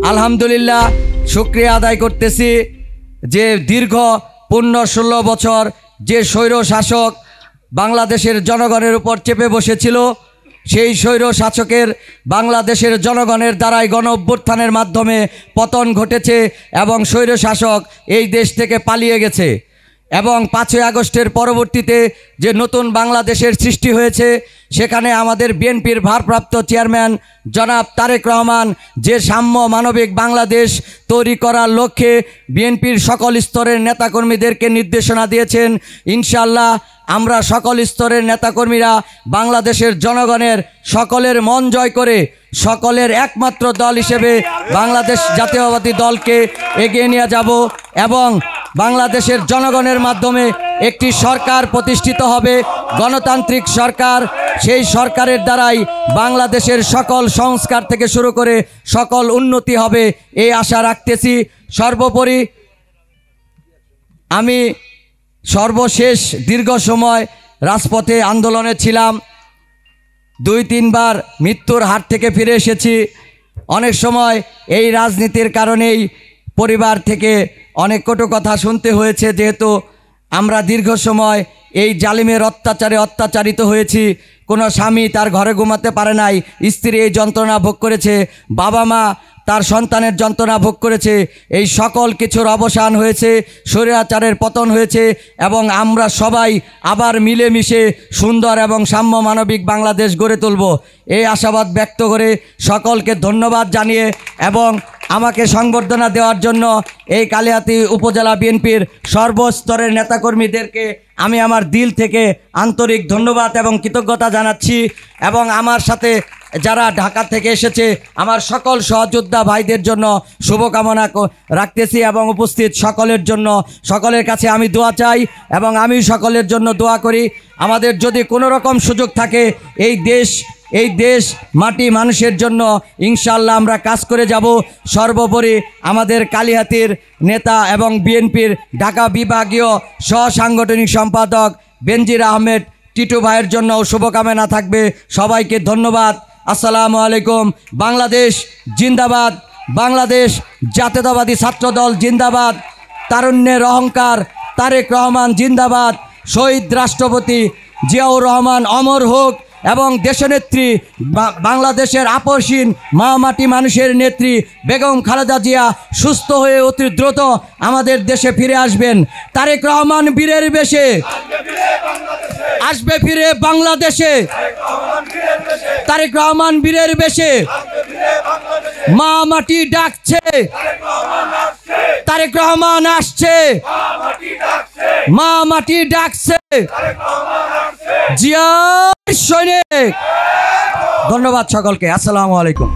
আলহামদুলিল্লাহ শুকরিয়া আদায় করতেছি যে দীর্ঘ 16 বছর যে স্বৈর শাসক বাংলাদেশের জনগণের উপর চেপে বসেছিল, সেই স্বৈর শাসকের বাংলাদেশের জনগণের দ্বারাই গণ অভ্যুত্থানের মাধ্যমে পতন ঘটেছে এবং স্বৈর শাসক এই দেশ থেকে পালিয়ে গেছে। এবং 5ই আগস্টের পরবর্তীতে যে নতুন বাংলাদেশের সৃষ্টি হয়েছে, সেখানে আমাদের বিএনপির ভারপ্রাপ্ত চেয়ারম্যান জনাব তারেক রহমান যে সাম্য মানবিক বাংলাদেশ তৈরি করার লক্ষ্যে বিএনপির সকল স্তরের নেতাকর্মীদেরকে নির্দেশনা দিয়েছেন। ইনশাআল্লাহ আমরা সকল স্তরের নেতাকর্মীরা বাংলাদেশের জনগণের সকলের মন জয় করে সকলের একমাত্র দল হিসেবে বাংলাদেশ জাতীয়তাবাদী দলকে এগিয়ে নিয়ে যাব এবং বাংলাদেশের জনগণের মাধ্যমে একটি সরকার প্রতিষ্ঠিত হবে, গণতান্ত্রিক সরকার। সেই সরকারের দ্বারাই বাংলাদেশের সকল সংস্কার থেকে শুরু করে সকল উন্নতি হবে, এই আশা রাখতেছি। সর্বোপরি আমি সর্বশেষ দীর্ঘ সময় রাজপথে আন্দোলনে ছিলাম, 2-3 বার মৃত্যুর হাত থেকে ফিরে এসেছি। অনেক সময় এই রাজনীতির কারণেই পরিবার থেকে অনেক কটু কথা শুনতে হয়েছে, যেহেতু আমরা দীর্ঘ সময় এই জালিমের অত্যাচারে অত্যাচারিত হয়েছি। কোনো স্বামী তার ঘরে ঘুমাতে পারে নাই, স্ত্রী এই যন্ত্রণা ভোগ করেছে, বাবা মা তার সন্তানের যন্ত্রণা ভোগ করেছে। এই সকল কিছুর অবসান হয়েছে, স্বৈরাচারের পতন হয়েছে এবং আমরা সবাই আবার মিলেমিশে সুন্দর এবং সাম্য মানবিক বাংলাদেশ গড়ে তুলব, এই আশাবাদ ব্যক্ত করে সকলকে ধন্যবাদ জানিয়ে এবং আমাকে সংবর্ধনা দেওয়ার জন্য এই কালিহাতী উপজেলা বিএনপির সর্বস্তরের নেতাকর্মীদেরকে আমি আমার দিল থেকে আন্তরিক ধন্যবাদ এবং কৃতজ্ঞতা জানাচ্ছি। এবং আমার সাথে যারা ঢাকা থেকে এসেছে আমার সকল সহযোদ্ধা ভাইদের জন্য শুভকামনা রাখতেছি এবং উপস্থিত সকলের জন্য সকলের কাছে আমি দোয়া চাই এবং আমি সকলের জন্য দোয়া করি। আমাদের যদি কোনো রকম সুযোগ থাকে এই দেশ মাটি মানুষের জন্য ইনশাআল্লাহ আমরা কাজ করে যাব। সর্বোপরি আমাদের কালিহাতীর নেতা এবং বিএনপির ঢাকা বিভাগীয় সহসাংগঠনিক সম্পাদক বেনজির আহমেদ টিটু ভাইয়ের জন্য শুভকামনা থাকবে। সবাইকে ধন্যবাদ। আসসালামু আলাইকুম। বাংলাদেশ জিন্দাবাদ, বাংলাদেশ জাতীয়তাবাদী ছাত্রদল জিন্দাবাদ, তারুণ্যের অহংকার তারেক রহমান জিন্দাবাদ, শহীদ রাষ্ট্রপতি জিয়াউর রহমান অমর হোক এবং দেশনেত্রী বাংলাদেশের আপসহীন মা মাটি মানুষের নেত্রী বেগম খালেদা জিয়া সুস্থ হয়ে অতি দ্রুত আমাদের দেশে ফিরে আসবেন। তারেক রহমান বীরের বেশে আসবে ফিরে বাংলাদেশে, তারেক রহমান বীরের বেশে, মা মাটি ডাকছে, তারেক রহমান আসছে, মা মাটি ডাকছে, জিয়া সৈনিক। ধন্যবাদ সকলকে। আসসালামু আলাইকুম।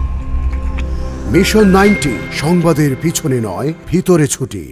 মিশন 90 সংবাদের পিছনে নয়, ভিতরে ছুটি।